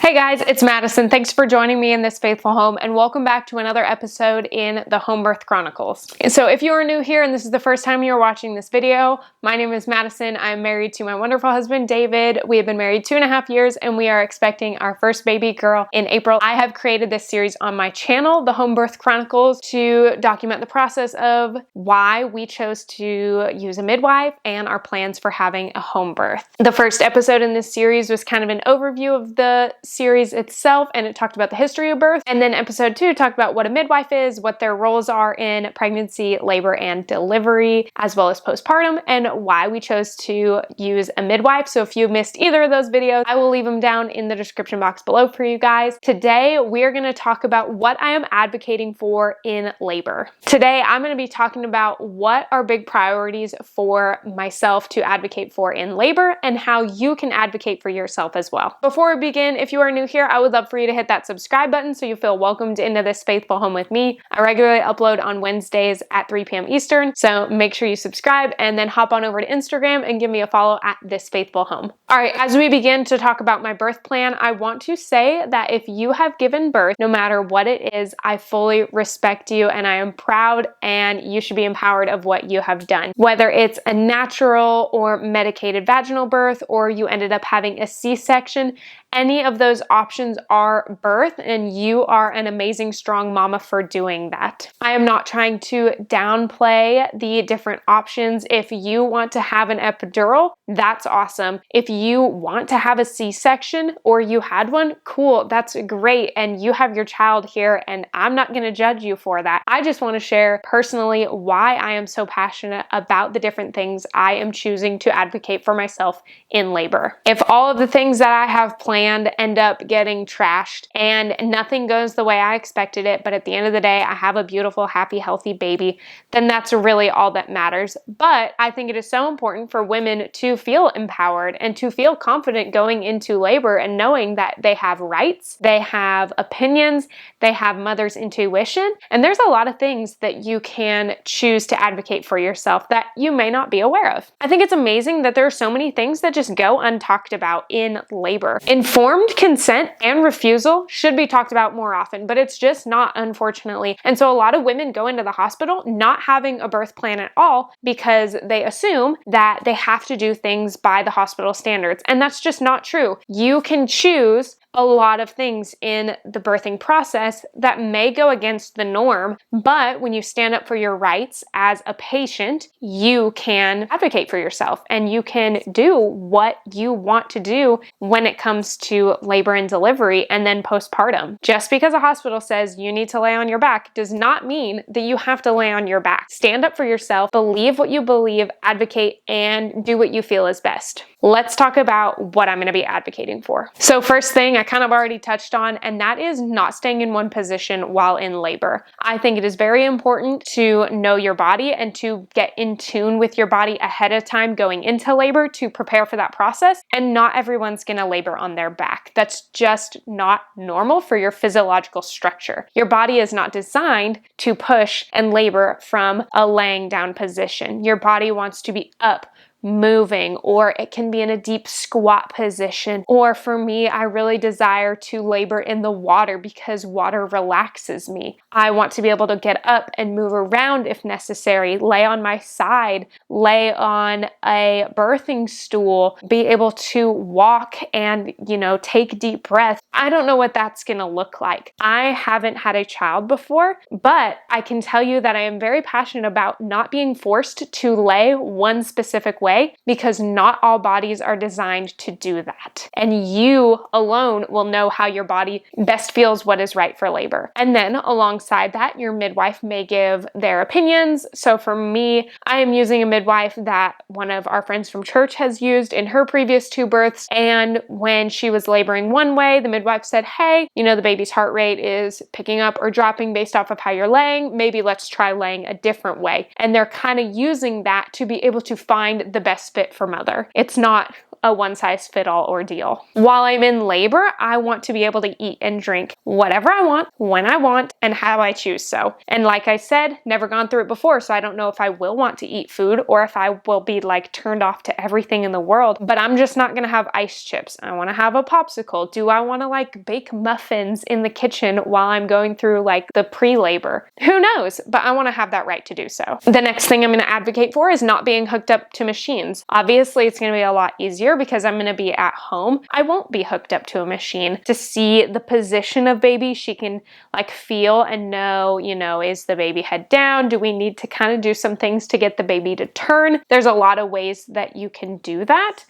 Hey guys, it's Madison. Thanks for joining me in this faithful home and welcome back to another episode in the Home Birth Chronicles. So if you are new here and this is the first time you're watching this video, my name is Madison. I'm married to my wonderful husband, David. We have been married 2.5 years and we are expecting our first baby girl in April. I have created this series on my channel, the Home Birth Chronicles, to document the process of why we chose to use a midwife and our plans for having a home birth. The first episode in this series was kind of an overview of the series itself, and it talked about the history of birth. And then episode 2 talked about what a midwife is, what their roles are in pregnancy, labor, and delivery, as well as postpartum, and why we chose to use a midwife. So if you missed either of those videos, I will leave them down in the description box below for you guys. Today, we're going to talk about what I am advocating for in labor. Today, I'm going to be talking about what are big priorities for myself to advocate for in labor and how you can advocate for yourself as well. Before we begin, if you are new here, I would love for you to hit that subscribe button so you feel welcomed into this faithful home with me. I regularly upload on Wednesdays at 3 p.m. Eastern, so make sure you subscribe and then hop on over to Instagram and give me a follow at This Faithful Home. All right, as we begin to talk about my birth plan, I want to say that if you have given birth, no matter what it is, I fully respect you and I am proud, and you should be empowered of what you have done. Whether it's a natural or medicated vaginal birth, or you ended up having a C-section, any of those options are birth, and you are an amazing, strong mama for doing that. I am not trying to downplay the different options. If you want to have an epidural, that's awesome. If you want to have a C-section or you had one, cool, that's great, and you have your child here, and I'm not going to judge you for that. I just want to share personally why I am so passionate about the different things I am choosing to advocate for myself in labor. If all of the things that I have planned end up getting trashed and nothing goes the way I expected it, but at the end of the day, I have a beautiful, happy, healthy baby, then that's really all that matters. But I think it is so important for women to feel empowered and to feel confident going into labor and knowing that they have rights, they have opinions, they have mother's intuition, and there's a lot of things that you can choose to advocate for yourself that you may not be aware of. I think it's amazing that there are so many things that just go untalked about in labor. Informed consent and refusal should be talked about more often, but it's just not, unfortunately. And so a lot of women go into the hospital not having a birth plan at all because they assume that they have to do things by the hospital standards. And that's just not true. You can choose a lot of things in the birthing process that may go against the norm, but when you stand up for your rights as a patient, you can advocate for yourself and you can do what you want to do when it comes to labor and delivery and then postpartum. Just because a hospital says you need to lay on your back does not mean that you have to lay on your back. Stand up for yourself, believe what you believe, advocate, and do what you feel is best. Let's talk about what I'm going to be advocating for. So first thing I kind of already touched on, and that is not staying in one position while in labor. I think it is very important to know your body and to get in tune with your body ahead of time going into labor to prepare for that process. And not everyone's going to labor on their back. That's just not normal for your physiological structure. Your body is not designed to push and labor from a laying down position. Your body wants to be up, moving, or it can be in a deep squat position. Or for me, I really desire to labor in the water because water relaxes me. I want to be able to get up and move around if necessary, lay on my side, lay on a birthing stool, be able to walk and, take deep breaths. I don't know what that's going to look like. I haven't had a child before, but I can tell you that I am very passionate about not being forced to lay one specific way, because not all bodies are designed to do that. And you alone will know how your body best feels what is right for labor. And then alongside that, your midwife may give their opinions. So for me, I am using a midwife that one of our friends from church has used in her previous 2 births. And when she was laboring one way, the midwife said, hey, the baby's heart rate is picking up or dropping based off of how you're laying. Maybe let's try laying a different way. And they're kind of using that to be able to find the best fit for mother. It's not a one-size-fits-all ordeal. While I'm in labor, I want to be able to eat and drink whatever I want, when I want, and how I choose so. And like I said, never gone through it before, so I don't know if I will want to eat food or if I will be like turned off to everything in the world, but I'm just not gonna have ice chips. I wanna have a popsicle. Do I wanna like bake muffins in the kitchen while I'm going through like the pre-labor? Who knows, but I wanna have that right to do so. The next thing I'm gonna advocate for is not being hooked up to machines. Obviously, it's gonna be a lot easier because I'm gonna be at home. I won't be hooked up to a machine to see the position of baby. She can like feel and know, you know, is the baby head down? Do we need to kind of do some things to get the baby to turn? There's a lot of ways that you can do that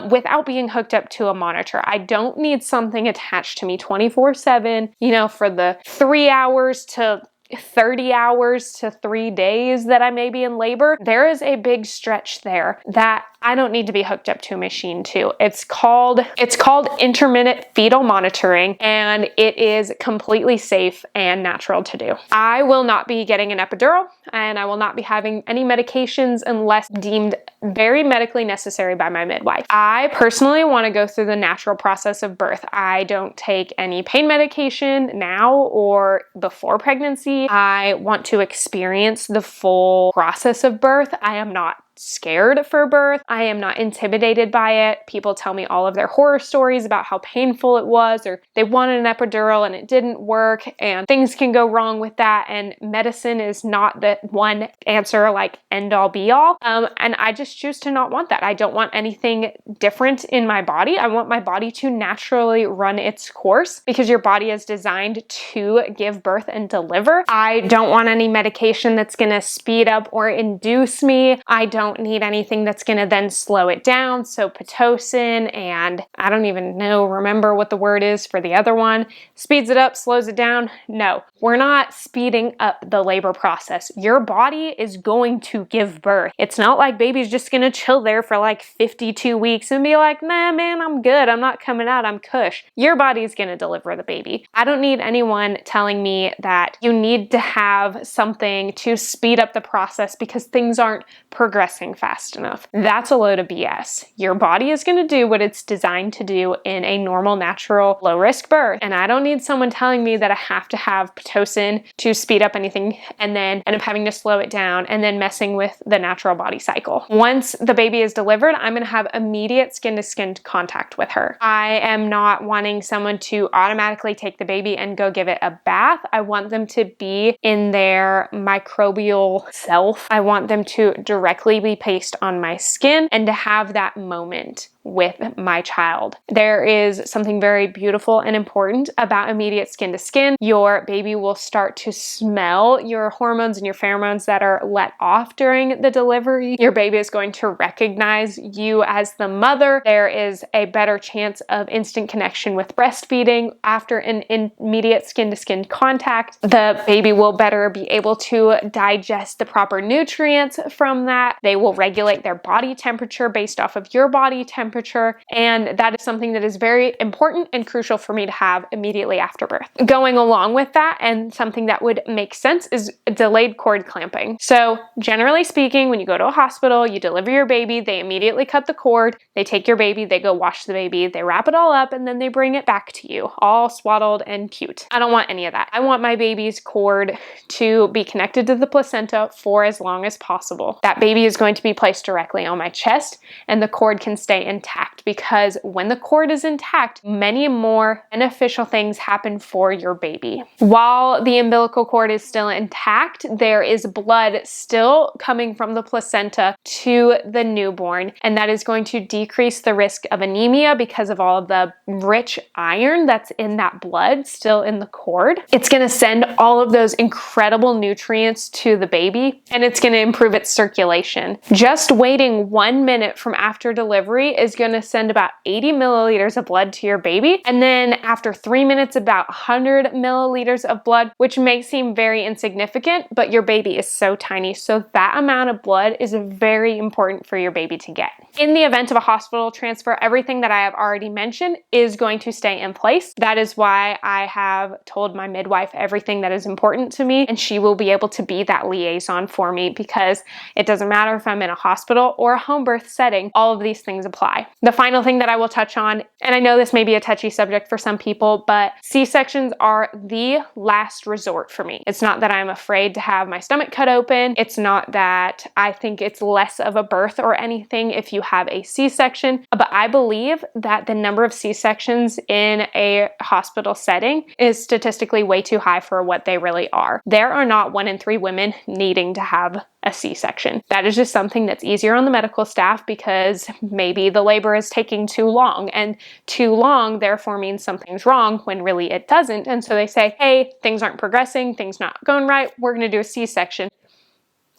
without being hooked up to a monitor. I don't need something attached to me 24/7, you know, for the 3 hours to 30 hours to 3 days that I may be in labor. There is a big stretch there that I don't need to be hooked up to a machine to. It's called intermittent fetal monitoring, and it is completely safe and natural to do. I will not be getting an epidural, and I will not be having any medications unless deemed very medically necessary by my midwife. I personally want to go through the natural process of birth. I don't take any pain medication now or before pregnancy. I want to experience the full process of birth. I am not scared for birth. I am not intimidated by it. People tell me all of their horror stories about how painful it was, or they wanted an epidural and it didn't work, and things can go wrong with that, and medicine is not the one answer, like end all be all. And I just choose to not want that. I don't want anything different in my body. I want my body to naturally run its course because your body is designed to give birth and deliver. I don't want any medication that's gonna speed up or induce me. I don't need anything that's gonna then slow it down. So Pitocin, and I don't even remember what the word is for the other one. Speeds it up, slows it down. No, we're not speeding up the labor process. Your body is going to give birth. It's not like baby's just gonna chill there for like 52 weeks and be like, nah, man, I'm good. I'm not coming out. I'm cush. Your body's gonna deliver the baby. I don't need anyone telling me that you need to have something to speed up the process because things aren't progressing fast enough. That's a load of BS. Your body is going to do what it's designed to do in a normal, natural, low-risk birth. And I don't need someone telling me that I have to have Pitocin to speed up anything and then end up having to slow it down and then messing with the natural body cycle. Once the baby is delivered, I'm going to have immediate skin-to-skin contact with her. I am not wanting someone to automatically take the baby and go give it a bath. I want them to be in their microbial self. I want them to directly be placed on my skin and to have that moment with my child. There is something very beautiful and important about immediate skin to skin. Your baby will start to smell your hormones and your pheromones that are let off during the delivery. Your baby is going to recognize you as the mother. There is a better chance of instant connection with breastfeeding after an immediate skin to skin contact. The baby will better be able to digest the proper nutrients from that. They will regulate their body temperature based off of your body temperature. And that is something that is very important and crucial for me to have immediately after birth. Going along with that, and something that would make sense, is delayed cord clamping. So generally speaking, when you go to a hospital, you deliver your baby, they immediately cut the cord, they take your baby, they go wash the baby, they wrap it all up, and then they bring it back to you, all swaddled and cute. I don't want any of that. I want my baby's cord to be connected to the placenta for as long as possible. That baby is going to be placed directly on my chest, and the cord can stay intact, because when the cord is intact, many more beneficial things happen for your baby. While the umbilical cord is still intact, there is blood still coming from the placenta to the newborn, and that is going to decrease the risk of anemia because of all of the rich iron that's in that blood still in the cord. It's going to send all of those incredible nutrients to the baby, and it's going to improve its circulation. Just waiting 1 minute from after delivery is going to send about 80 milliliters of blood to your baby, and then after 3 minutes, about 100 milliliters of blood, which may seem very insignificant, but your baby is so tiny, so that amount of blood is very important for your baby to get. In the event of a hospital transfer, everything that I have already mentioned is going to stay in place. That is why I have told my midwife everything that is important to me, and she will be able to be that liaison for me, because it doesn't matter if I'm in a hospital or a home birth setting, all of these things apply. The final thing that I will touch on, and I know this may be a touchy subject for some people, but C-sections are the last resort for me. It's not that I'm afraid to have my stomach cut open. It's not that I think it's less of a birth or anything if you have a C-section, but I believe that the number of C-sections in a hospital setting is statistically way too high for what they really are. There are not 1 in 3 women needing to have a C-section. That is just something that's easier on the medical staff because maybe the labor is taking too long, and too long therefore means something's wrong when really it doesn't. And so they say, hey, things aren't progressing, things not going right, we're gonna do a C-section.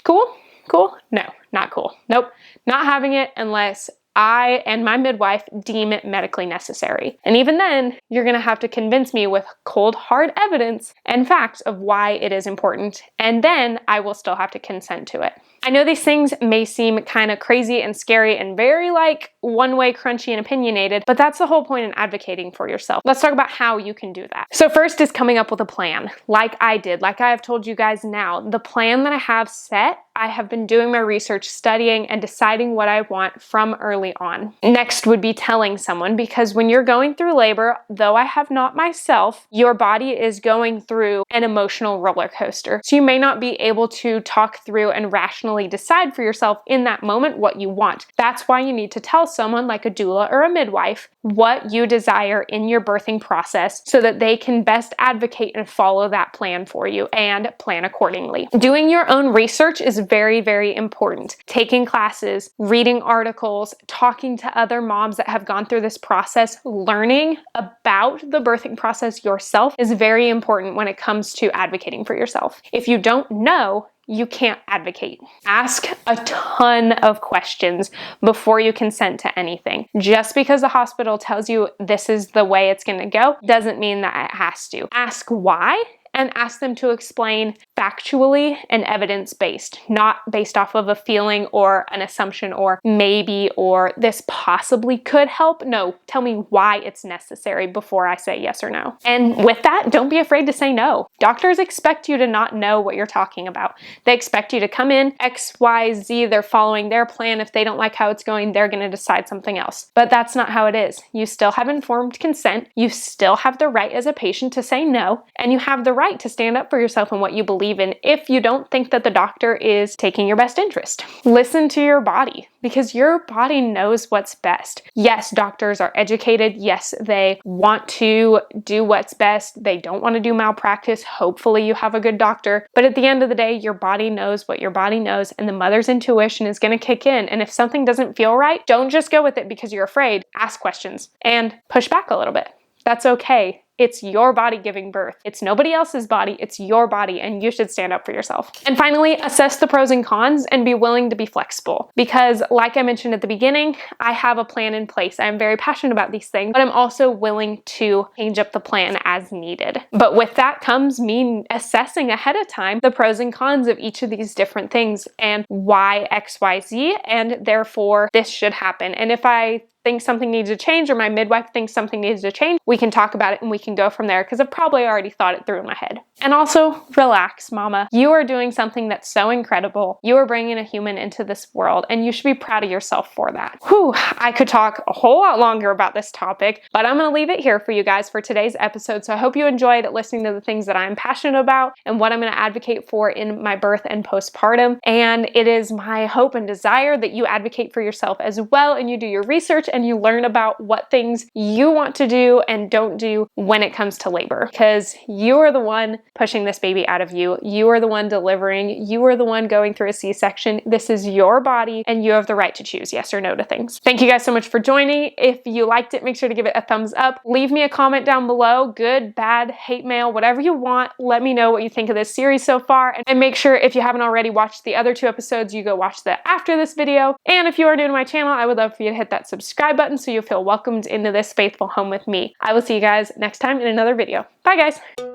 Cool? Cool? No, not cool. Nope, not having it unless I and my midwife deem it medically necessary. And even then, you're gonna have to convince me with cold, hard evidence and facts of why it is important, and then I will still have to consent to it. I know these things may seem kind of crazy and scary and very like one-way, crunchy, and opinionated, but that's the whole point in advocating for yourself. Let's talk about how you can do that. So first is coming up with a plan, like I did, like I have told you guys now. The plan that I have set, I have been doing my research, studying, and deciding what I want from early on. Next would be telling someone, because when you're going through labor, though I have not myself, your body is going through an emotional roller coaster. So you may not be able to talk through and rationally decide for yourself in that moment what you want. That's why you need to tell someone like a doula or a midwife what you desire in your birthing process so that they can best advocate and follow that plan for you and plan accordingly. Doing your own research is very, very important. Taking classes, reading articles, talking to other moms that have gone through this process, learning about the birthing process yourself is very important when it comes to advocating for yourself. If you don't know, you can't advocate. Ask a ton of questions before you consent to anything. Just because the hospital tells you this is the way it's going to go doesn't mean that it has to. Ask why, and ask them to explain factually and evidence-based, not based off of a feeling or an assumption or maybe or this possibly could help. No, tell me why it's necessary before I say yes or no. And with that, don't be afraid to say no. Doctors expect you to not know what you're talking about. They expect you to come in, X, Y, Z, they're following their plan. If they don't like how it's going, they're gonna decide something else. But that's not how it is. You still have informed consent. You still have the right as a patient to say no, and you have the right to stand up for yourself and what you believe in if you don't think that the doctor is taking your best interest. Listen to your body, because your body knows what's best. Yes, doctors are educated. Yes, they want to do what's best. They don't want to do malpractice. Hopefully you have a good doctor. But at the end of the day, your body knows what your body knows, and the mother's intuition is going to kick in. And if something doesn't feel right, don't just go with it because you're afraid. Ask questions and push back a little bit. That's okay. It's your body giving birth. It's nobody else's body, it's your body, and you should stand up for yourself. And finally, assess the pros and cons and be willing to be flexible. Because like I mentioned at the beginning, I have a plan in place. I'm very passionate about these things, but I'm also willing to change up the plan as needed. But with that comes me assessing ahead of time the pros and cons of each of these different things and why X, Y, Z, and therefore this should happen. And if I think something needs to change or my midwife thinks something needs to change, we can talk about it and we can go from there because I've probably already thought it through in my head. And also, relax, mama. You are doing something that's so incredible. You are bringing a human into this world and you should be proud of yourself for that. Whew, I could talk a whole lot longer about this topic, but I'm gonna leave it here for you guys for today's episode. So I hope you enjoyed listening to the things that I'm passionate about and what I'm gonna advocate for in my birth and postpartum. And it is my hope and desire that you advocate for yourself as well and you do your research and you learn about what things you want to do and don't do when it comes to labor, because you are the one pushing this baby out of you. You are the one delivering. You are the one going through a C-section. This is your body and you have the right to choose yes or no to things. Thank you guys so much for joining. If you liked it, make sure to give it a thumbs up. Leave me a comment down below, good, bad, hate mail, whatever you want. Let me know what you think of this series so far. And make sure if you haven't already watched the other 2 episodes, you go watch that after this video. And if you are new to my channel, I would love for you to hit that subscribe button so you'll feel welcomed into this faithful home with me. I will see you guys next time in another video. Bye guys.